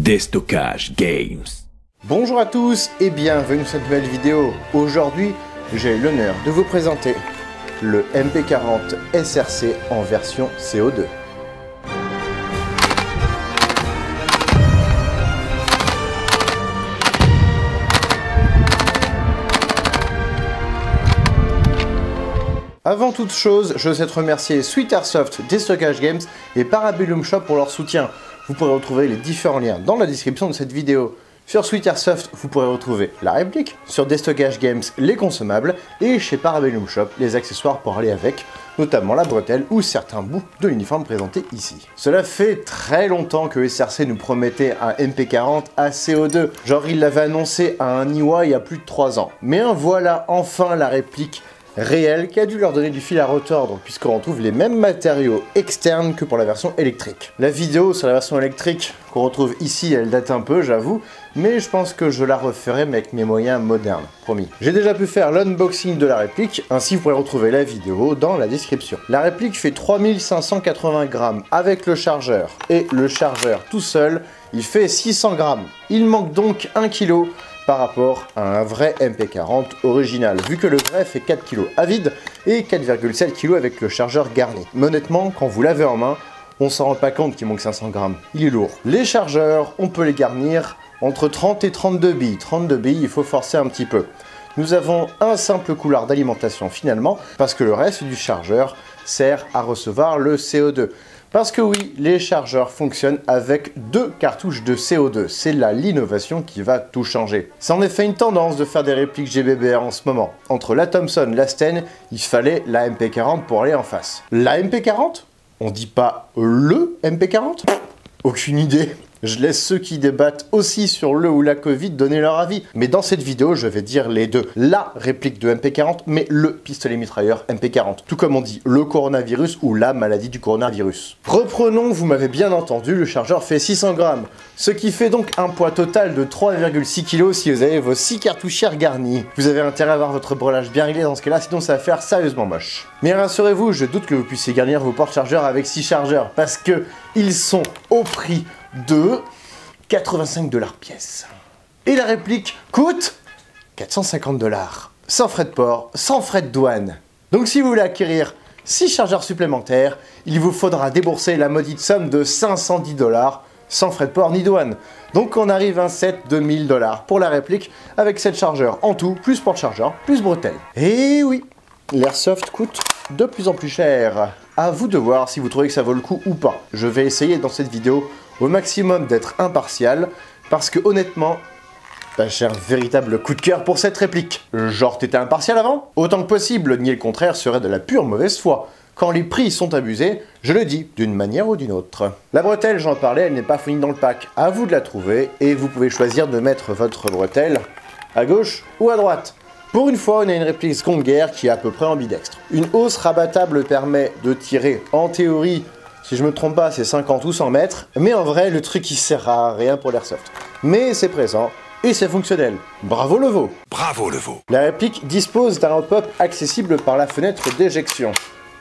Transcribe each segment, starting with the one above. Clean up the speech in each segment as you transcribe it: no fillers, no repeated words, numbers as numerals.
Déstockage Games. Bonjour à tous et bienvenue dans cette nouvelle vidéo. Aujourd'hui, j'ai l'honneur de vous présenter le MP40 SRC en version CO2. Avant toute chose, je souhaite remercier Sweet Airsoft, Déstockage Games et Parabellum Shop pour leur soutien. Vous pourrez retrouver les différents liens dans la description de cette vidéo. Sur Sweet Airsoft, vous pourrez retrouver la réplique, sur Déstockage Games, les consommables, et chez Parabellum Shop, les accessoires pour aller avec, notamment la bretelle ou certains bouts de l'uniforme présenté ici. Cela fait très longtemps que SRC nous promettait un MP40 à CO2, genre il l'avait annoncé à un Iwa il y a plus de 3 ans. Mais voilà enfin la réplique réel qui a dû leur donner du fil à retordre puisqu'on retrouve les mêmes matériaux externes que pour la version électrique. La vidéo sur la version électrique qu'on retrouve ici, elle date un peu, j'avoue, mais je pense que je la referai mais avec mes moyens modernes, promis. J'ai déjà pu faire l'unboxing de la réplique, ainsi vous pourrez retrouver la vidéo dans la description. La réplique fait 3580 grammes avec le chargeur, et le chargeur tout seul, il fait 600 grammes. Il manque donc 1 kg par rapport à un vrai MP40 original, vu que le vrai fait 4 kg à vide et 4,7 kg avec le chargeur garni. Mais honnêtement, quand vous l'avez en main, on s'en rend pas compte qu'il manque 500 grammes. Il est lourd. Les chargeurs, on peut les garnir entre 30 et 32 billes. 32 billes, il faut forcer un petit peu. Nous avons un simple couloir d'alimentation finalement, parce que le reste du chargeur sert à recevoir le CO2. Parce que oui, les chargeurs fonctionnent avec 2 cartouches de CO2. C'est là l'innovation qui va tout changer. C'est en effet une tendance de faire des répliques GBBR en ce moment. Entre la Thompson, la Sten, il fallait la MP40 pour aller en face. La MP40 ? On dit pas le MP40 ? Aucune idée. Je laisse ceux qui débattent aussi sur le ou la Covid donner leur avis. Mais dans cette vidéo, je vais dire les deux. La réplique de MP40, mais le pistolet mitrailleur MP40. Tout comme on dit le coronavirus ou la maladie du coronavirus. Reprenons, vous m'avez bien entendu, le chargeur fait 600 grammes. Ce qui fait donc un poids total de 3,6 kg si vous avez vos 6 cartouchières garnies. Vous avez intérêt à avoir votre brelage bien réglé dans ce cas-là, sinon ça va faire sérieusement moche. Mais rassurez-vous, je doute que vous puissiez garnir vos porte-chargeurs avec 6 chargeurs, parce que ils sont au prix de 85 $ pièce. Et la réplique coûte 450 $, sans frais de port, sans frais de douane. Donc si vous voulez acquérir 6 chargeurs supplémentaires, il vous faudra débourser la maudite somme de 510 $, sans frais de port ni douane. Donc on arrive à un set de 1000 $ pour la réplique, avec 7 chargeurs en tout, plus porte-chargeur, plus bretelle. Et oui, l'airsoft coûte de plus en plus cher. À vous de voir si vous trouvez que ça vaut le coup ou pas. Je vais essayer dans cette vidéo au maximum d'être impartial, parce que honnêtement, j'ai un véritable coup de cœur pour cette réplique. Genre t'étais impartial avant ? Autant que possible, nier le contraire serait de la pure mauvaise foi. Quand les prix sont abusés, je le dis, d'une manière ou d'une autre. La bretelle, j'en parlais, elle n'est pas fournie dans le pack. À vous de la trouver, et vous pouvez choisir de mettre votre bretelle à gauche ou à droite. Pour une fois, on a une réplique seconde guerre qui est à peu près ambidextre. Une hausse rabattable permet de tirer, en théorie, si je me trompe pas, c'est 50 ou 100 mètres, mais en vrai, le truc il sert à rien pour l'airsoft. Mais c'est présent, et c'est fonctionnel. Bravo le veau! Bravo le veau. La réplique dispose d'un hop-up accessible par la fenêtre d'éjection.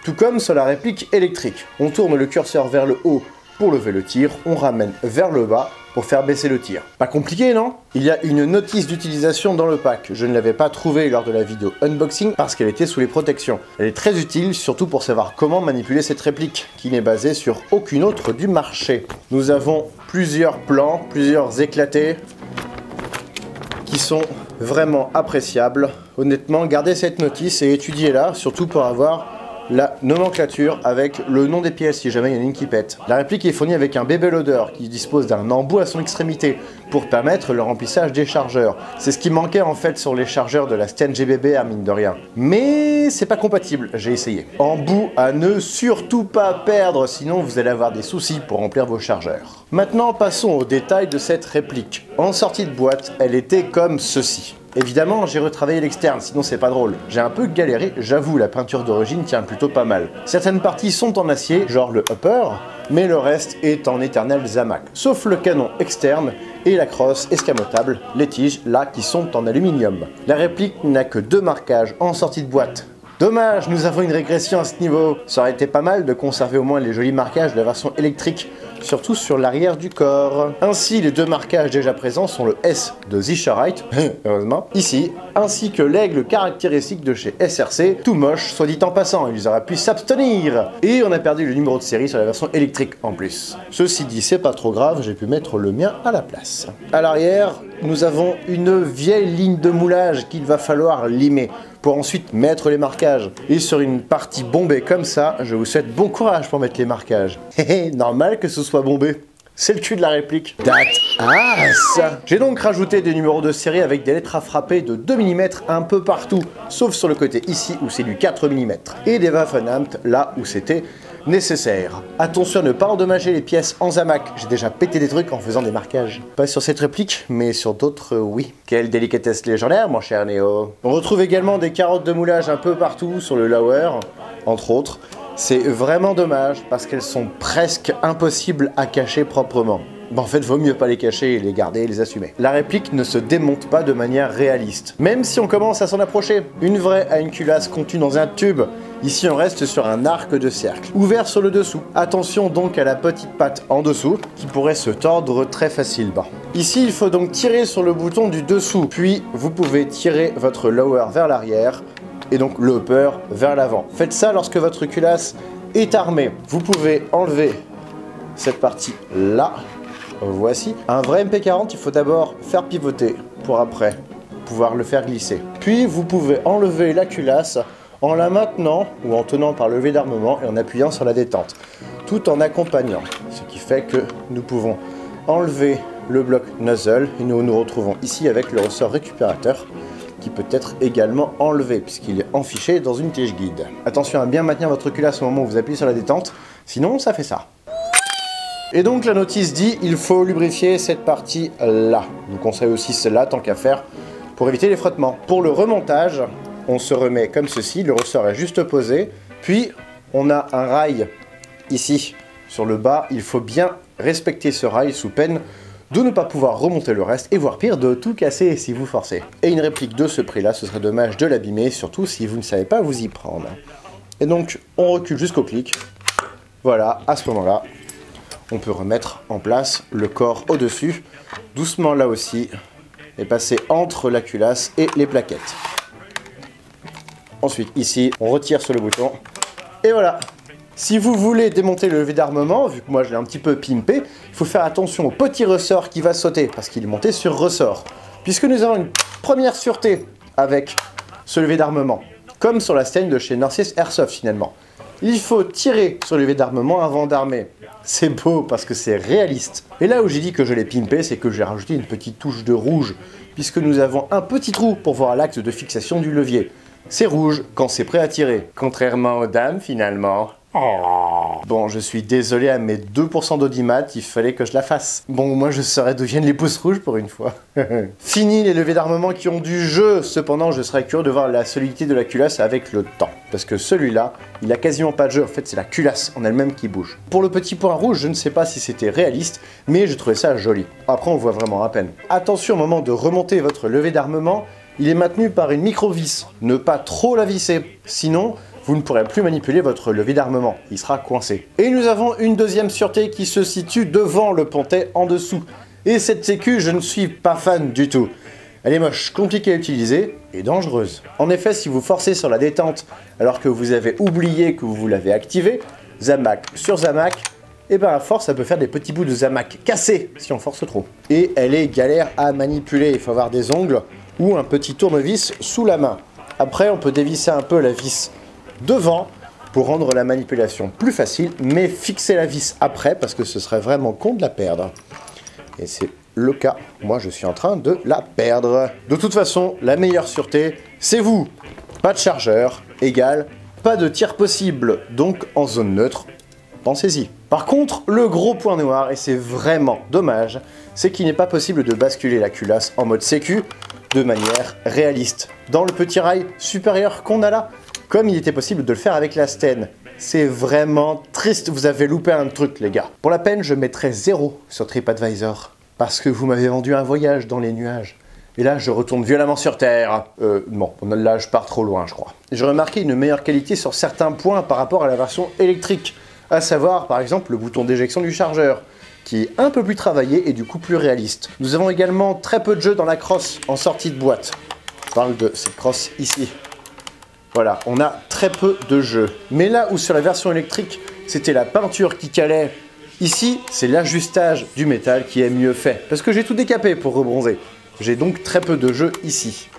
Tout comme sur la réplique électrique. On tourne le curseur vers le haut pour lever le tir, on ramène vers le bas pour faire baisser le tir. Pas compliqué, non? Il y a une notice d'utilisation dans le pack. Je ne l'avais pas trouvée lors de la vidéo unboxing parce qu'elle était sous les protections. Elle est très utile, surtout pour savoir comment manipuler cette réplique, qui n'est basée sur aucune autre du marché. Nous avons plusieurs plans, plusieurs éclatés, qui sont vraiment appréciables. Honnêtement, gardez cette notice et étudiez-la, surtout pour avoir la nomenclature avec le nom des pièces si jamais il y en a une qui pète. La réplique est fournie avec un bébé loader qui dispose d'un embout à son extrémité pour permettre le remplissage des chargeurs. C'est ce qui manquait en fait sur les chargeurs de la Sten GBBR mine de rien. Mais c'est pas compatible, j'ai essayé. Embout à ne surtout pas perdre, sinon vous allez avoir des soucis pour remplir vos chargeurs. Maintenant passons aux détails de cette réplique. En sortie de boîte, elle était comme ceci. Évidemment, j'ai retravaillé l'externe, sinon c'est pas drôle. J'ai un peu galéré, j'avoue, la peinture d'origine tient plutôt pas mal. Certaines parties sont en acier, genre le upper, mais le reste est en éternel zamac. Sauf le canon externe et la crosse escamotable, les tiges, là, qui sont en aluminium. La réplique n'a que 2 marquages en sortie de boîte. Dommage, nous avons une régression à ce niveau. Ça aurait été pas mal de conserver au moins les jolis marquages de la version électrique, surtout sur l'arrière du corps. Ainsi, les deux marquages déjà présents sont le S de Zicherite, heureusement, ici, ainsi que l'aigle caractéristique de chez SRC, tout moche, soit dit en passant, ils auraient pu s'abstenir. Et on a perdu le numéro de série sur la version électrique en plus. Ceci dit, c'est pas trop grave, j'ai pu mettre le mien à la place. À l'arrière, nous avons une vieille ligne de moulage qu'il va falloir limer pour ensuite mettre les marquages. Et sur une partie bombée comme ça, je vous souhaite bon courage pour mettre les marquages. Normal que ce soit bombé. C'est le cul de la réplique. J'ai donc rajouté des numéros de série avec des lettres à frapper de 2 mm un peu partout, sauf sur le côté ici où c'est du 4 mm, et des Waffenamt là où c'était nécessaire. Attention à ne pas endommager les pièces en zamac, j'ai déjà pété des trucs en faisant des marquages. Pas sur cette réplique, mais sur d'autres, oui. Quelle délicatesse légendaire, mon cher Néo. On retrouve également des carottes de moulage un peu partout sur le lower, entre autres. C'est vraiment dommage parce qu'elles sont presque impossibles à cacher proprement. En fait, vaut mieux pas les cacher et les garder et les assumer. La réplique ne se démonte pas de manière réaliste, même si on commence à s'en approcher. Une vraie a une culasse contenue dans un tube. Ici, on reste sur un arc de cercle, ouvert sur le dessous. Attention donc à la petite patte en dessous, qui pourrait se tordre très facilement. Ici, il faut donc tirer sur le bouton du dessous, puis vous pouvez tirer votre lower vers l'arrière, et donc le upper vers l'avant. Faites ça lorsque votre culasse est armée. Vous pouvez enlever cette partie-là. Voici. Un vrai MP40, il faut d'abord faire pivoter pour après pouvoir le faire glisser. Puis vous pouvez enlever la culasse en la maintenant ou en tenant par levier d'armement et en appuyant sur la détente, tout en accompagnant. Ce qui fait que nous pouvons enlever le bloc nozzle et nous nous retrouvons ici avec le ressort récupérateur qui peut être également enlevé puisqu'il est enfiché dans une tige guide. Attention à bien maintenir votre culasse au moment où vous appuyez sur la détente, sinon ça fait ça. Et donc la notice dit il faut lubrifier cette partie là. Je vous conseille aussi celle-là tant qu'à faire pour éviter les frottements. Pour le remontage, on se remet comme ceci, le ressort est juste posé, puis on a un rail ici sur le bas, il faut bien respecter ce rail sous peine de ne pas pouvoir remonter le reste et voire pire de tout casser si vous forcez. Et une réplique de ce prix-là, ce serait dommage de l'abîmer, surtout si vous ne savez pas vous y prendre. Et donc on recule jusqu'au clic, voilà, à ce moment-là, on peut remettre en place le corps au-dessus, doucement là aussi, et passer entre la culasse et les plaquettes. Ensuite, ici, on retire sur le bouton, et voilà. Si vous voulez démonter le levier d'armement, vu que moi je l'ai un petit peu pimpé, il faut faire attention au petit ressort qui va sauter, parce qu'il est monté sur ressort. Puisque nous avons une première sûreté avec ce levier d'armement, comme sur la scène de chez Narcisse Airsoft finalement. Il faut tirer sur le levier d'armement avant d'armer. C'est beau parce que c'est réaliste. Et là où j'ai dit que je l'ai pimpé, c'est que j'ai rajouté une petite touche de rouge, puisque nous avons un petit trou pour voir l'axe de fixation du levier. C'est rouge quand c'est prêt à tirer, contrairement aux dames finalement. Bon, je suis désolé à mes 2% d'audimat, il fallait que je la fasse. Bon, moi je saurais d'où viennent les pouces rouges pour une fois. Fini les leviers d'armement qui ont du jeu. Cependant, je serais curieux de voir la solidité de la culasse avec le temps. Parce que celui-là, il a quasiment pas de jeu. En fait, c'est la culasse en elle-même qui bouge. Pour le petit point rouge, je ne sais pas si c'était réaliste, mais je trouvais ça joli. Après, on voit vraiment à peine. Attention au moment de remonter votre levier d'armement, il est maintenu par une micro-vis. Ne pas trop la visser, sinon vous ne pourrez plus manipuler votre levier d'armement, il sera coincé. Et nous avons une deuxième sûreté qui se situe devant le pontet en dessous. Et cette sécu, je ne suis pas fan du tout. Elle est moche, compliquée à utiliser et dangereuse. En effet, si vous forcez sur la détente alors que vous avez oublié que vous l'avez activé, zamac sur zamac, et bien à force ça peut faire des petits bouts de zamac cassés si on force trop. Et elle est galère à manipuler, il faut avoir des ongles ou un petit tournevis sous la main. Après on peut dévisser un peu la vis devant pour rendre la manipulation plus facile, mais fixer la vis après parce que ce serait vraiment con de la perdre. Et c'est le cas, moi je suis en train de la perdre. De toute façon, la meilleure sûreté, c'est vous. Pas de chargeur, égale pas de tir possible, donc en zone neutre, pensez-y. Par contre, le gros point noir, et c'est vraiment dommage, c'est qu'il n'est pas possible de basculer la culasse en mode sécu de manière réaliste. Dans le petit rail supérieur qu'on a là, comme il était possible de le faire avec la Sten. C'est vraiment triste, vous avez loupé un truc les gars. Pour la peine, je mettrai 0 sur TripAdvisor, parce que vous m'avez vendu un voyage dans les nuages. Et là, je retourne violemment sur Terre. Bon, là, je pars trop loin, je crois. J'ai remarqué une meilleure qualité sur certains points par rapport à la version électrique. À savoir, par exemple, le bouton d'éjection du chargeur, qui est un peu plus travaillé et du coup plus réaliste. Nous avons également très peu de jeux dans la crosse en sortie de boîte. Je parle de cette crosse ici. Voilà, on a très peu de jeux. Mais là où sur la version électrique, c'était la peinture qui calait, ici, c'est l'ajustage du métal qui est mieux fait. Parce que j'ai tout décapé pour rebronzer. J'ai donc très peu de jeux ici.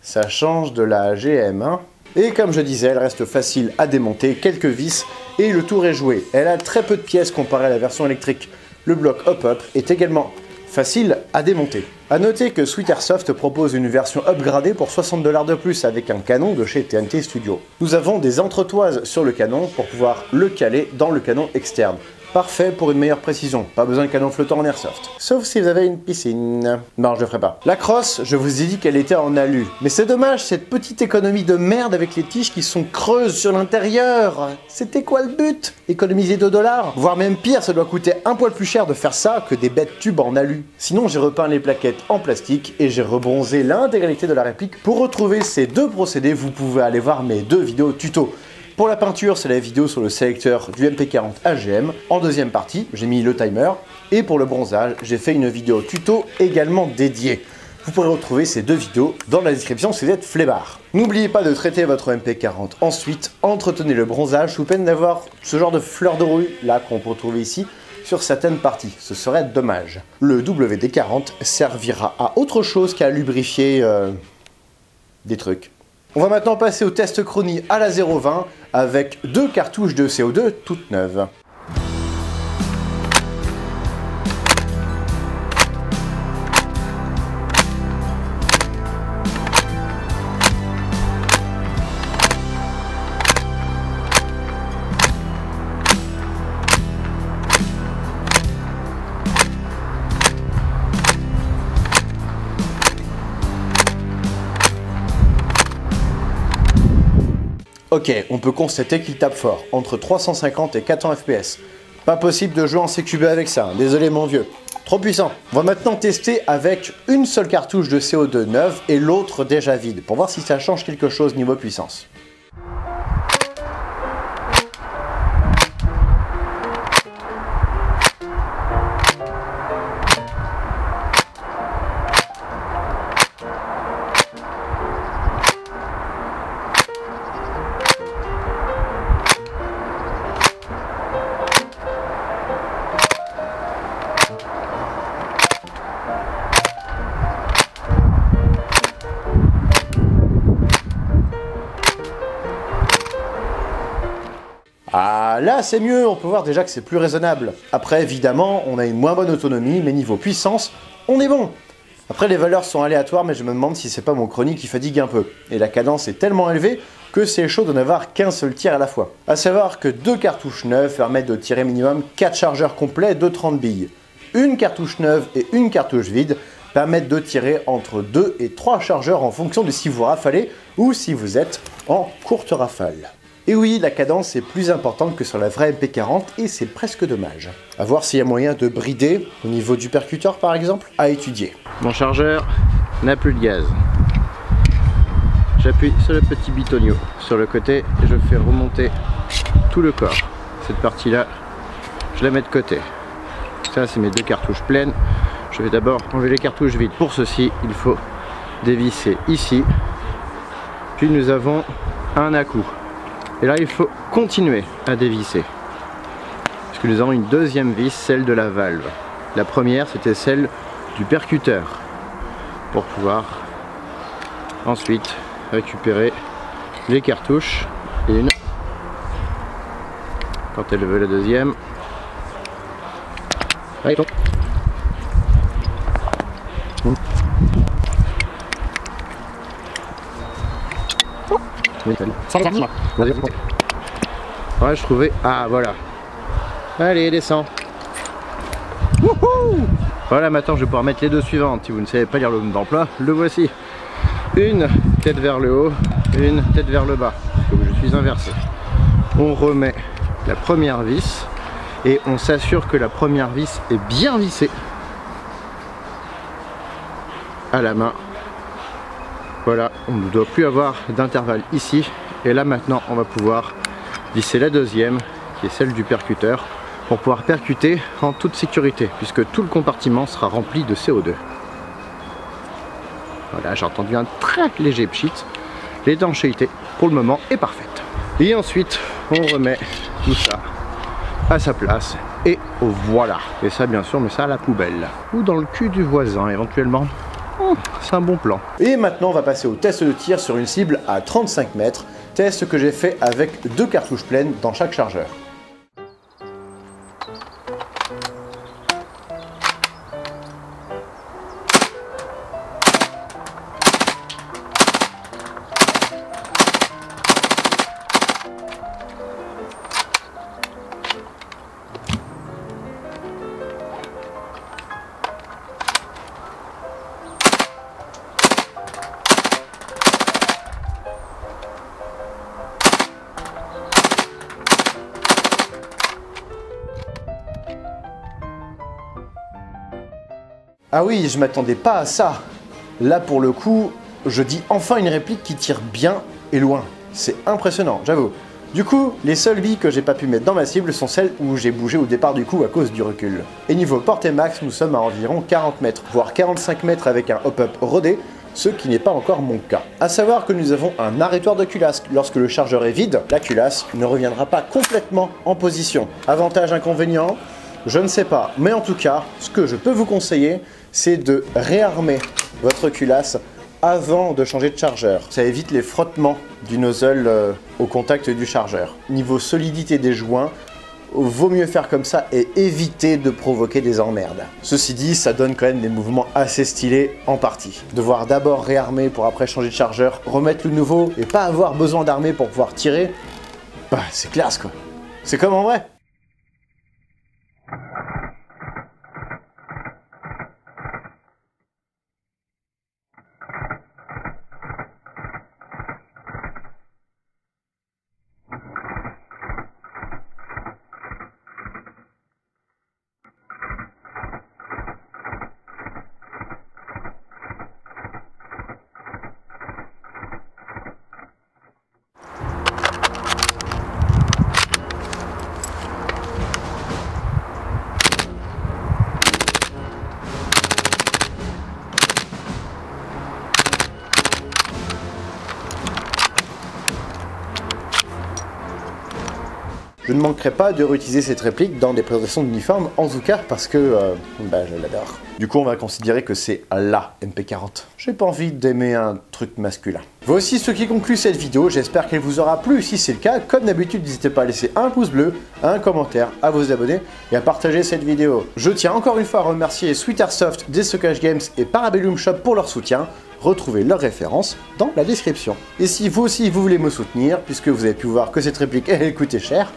Ça change de la GM, hein. Et comme je disais, elle reste facile à démonter, quelques vis, et le tour est joué. Elle a très peu de pièces comparé à la version électrique. Le bloc hop-up est également facile à démonter. A noter que Sweet Airsoft propose une version upgradée pour 60 $ de plus avec un canon de chez TNT Studio. Nous avons des entretoises sur le canon pour pouvoir le caler dans le canon externe. Parfait pour une meilleure précision, pas besoin de canon flottant en airsoft. Sauf si vous avez une piscine. Non, je le ferai pas. La crosse, je vous ai dit qu'elle était en alu. Mais c'est dommage, cette petite économie de merde avec les tiges qui sont creuses sur l'intérieur. C'était quoi le but? Économiser 2 $? Voire même pire, ça doit coûter un poil plus cher de faire ça que des bêtes tubes en alu. Sinon, j'ai repeint les plaquettes en plastique et j'ai rebronzé l'intégralité de la réplique. Pour retrouver ces deux procédés, vous pouvez aller voir mes 2 vidéos tuto. Pour la peinture, c'est la vidéo sur le sélecteur du MP40 AGM. En deuxième partie, j'ai mis le timer. Et pour le bronzage, j'ai fait une vidéo tuto également dédiée. Vous pourrez retrouver ces 2 vidéos dans la description si vous êtes flemmard. N'oubliez pas de traiter votre MP40. Ensuite, entretenez le bronzage sous peine d'avoir ce genre de fleurs de rouille là qu'on peut retrouver ici sur certaines parties. Ce serait dommage. Le WD-40 servira à autre chose qu'à lubrifier des trucs. On va maintenant passer au test chronie à la 0,20 avec 2 cartouches de CO2 toutes neuves. Ok, on peut constater qu'il tape fort, entre 350 et 400 FPS. Pas possible de jouer en CQB avec ça, désolé mon vieux. Trop puissant. On va maintenant tester avec une seule cartouche de CO2 neuve et l'autre déjà vide, pour voir si ça change quelque chose niveau puissance. Ah là c'est mieux, on peut voir déjà que c'est plus raisonnable. Après évidemment on a une moins bonne autonomie, mais niveau puissance, on est bon. Après les valeurs sont aléatoires, mais je me demande si c'est pas mon chronie qui fatigue un peu. Et la cadence est tellement élevée que c'est chaud de n'avoir qu'un seul tir à la fois. A savoir que 2 cartouches neuves permettent de tirer minimum 4 chargeurs complets de 30 billes. Une cartouche neuve et une cartouche vide permettent de tirer entre 2 et 3 chargeurs en fonction de si vous rafalez ou si vous êtes en courte rafale. Et oui, la cadence est plus importante que sur la vraie MP40 et c'est presque dommage. A voir s'il y a moyen de brider au niveau du percuteur par exemple, à étudier. Mon chargeur n'a plus de gaz. J'appuie sur le petit bitonio sur le côté et je fais remonter tout le corps. Cette partie-là, je la mets de côté. Ça, c'est mes 2 cartouches pleines. Je vais d'abord enlever les cartouches vides. Pour ceci, il faut dévisser ici. Puis nous avons un à-coup. Et là, il faut continuer à dévisser. Parce que nous avons une deuxième vis, celle de la valve. La première, c'était celle du percuteur. Pour pouvoir ensuite récupérer les cartouches. Une. Quand elle veut la deuxième. Allez, ouais, je trouvais. Ah, voilà. Allez, descends. Wouhou! Voilà, maintenant je vais pouvoir mettre les 2 suivantes. Si vous ne savez pas lire le nombre d'emploi, le voici. Une tête vers le haut, une tête vers le bas. Parce que je suis inversé. On remet la première vis et on s'assure que la première vis est bien vissée à la main Voilà, on ne doit plus avoir d'intervalle ici. Et là maintenant, on va pouvoir visser la deuxième, qui est celle du percuteur, pour pouvoir percuter en toute sécurité, puisque tout le compartiment sera rempli de CO2. Voilà, j'ai entendu un très léger pchit. L'étanchéité, pour le moment, est parfaite. Et ensuite, on remet tout ça à sa place. Et voilà. Et ça, bien sûr, mais ça à la poubelle. Ou dans le cul du voisin, éventuellement. C'est un bon plan. Et maintenant, on va passer au test de tir sur une cible à 35 mètres. Test que j'ai fait avec 2 cartouches pleines dans chaque chargeur. Ah oui, je m'attendais pas à ça. Là pour le coup, je dis enfin une réplique qui tire bien et loin. C'est impressionnant, j'avoue. Du coup, les seules billes que j'ai pas pu mettre dans ma cible sont celles où j'ai bougé au départ du coup à cause du recul. Et niveau portée max, nous sommes à environ 40 mètres, voire 45 mètres avec un hop-up rodé, ce qui n'est pas encore mon cas. A savoir que nous avons un arrêtoir de culasse. Lorsque le chargeur est vide, la culasse ne reviendra pas complètement en position. Avantage, inconvénient, je ne sais pas. Mais en tout cas, ce que je peux vous conseiller, c'est de réarmer votre culasse avant de changer de chargeur. Ça évite les frottements du nozzle au contact du chargeur. Niveau solidité des joints, vaut mieux faire comme ça et éviter de provoquer des emmerdes. Ceci dit, ça donne quand même des mouvements assez stylés en partie. Devoir d'abord réarmer pour après changer de chargeur, remettre le nouveau et pas avoir besoin d'armer pour pouvoir tirer, bah c'est classe quoi. C'est comme en vrai. Je ne manquerai pas de réutiliser cette réplique dans des présentations d'uniformes, en tout cas parce que je l'adore. Du coup, on va considérer que c'est la MP40. J'ai pas envie d'aimer un truc masculin. Voici ce qui conclut cette vidéo, j'espère qu'elle vous aura plu. Si c'est le cas, comme d'habitude, n'hésitez pas à laisser un pouce bleu, un commentaire, à vous abonner et à partager cette vidéo. Je tiens encore une fois à remercier Sweet Airsoft, Destockage Games et Parabellum Shop pour leur soutien. Retrouvez leurs références dans la description. Et si vous aussi vous voulez me soutenir, puisque vous avez pu voir que cette réplique elle coûtait cher,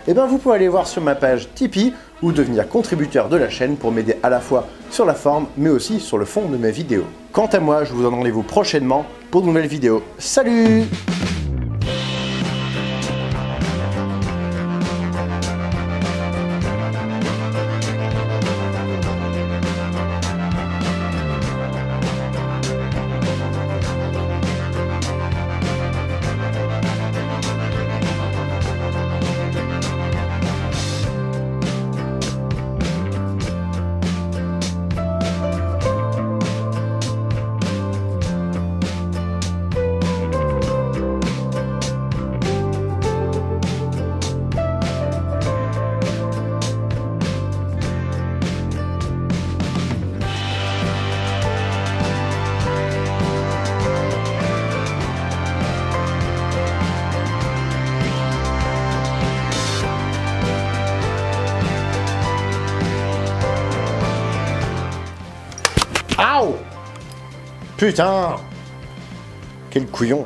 et bien vous pouvez aller voir sur ma page Tipeee ou devenir contributeur de la chaîne pour m'aider à la fois sur la forme mais aussi sur le fond de mes vidéos. Quant à moi, je vous donne rendez-vous prochainement pour de nouvelles vidéos. Salut! Putain! Quel couillon!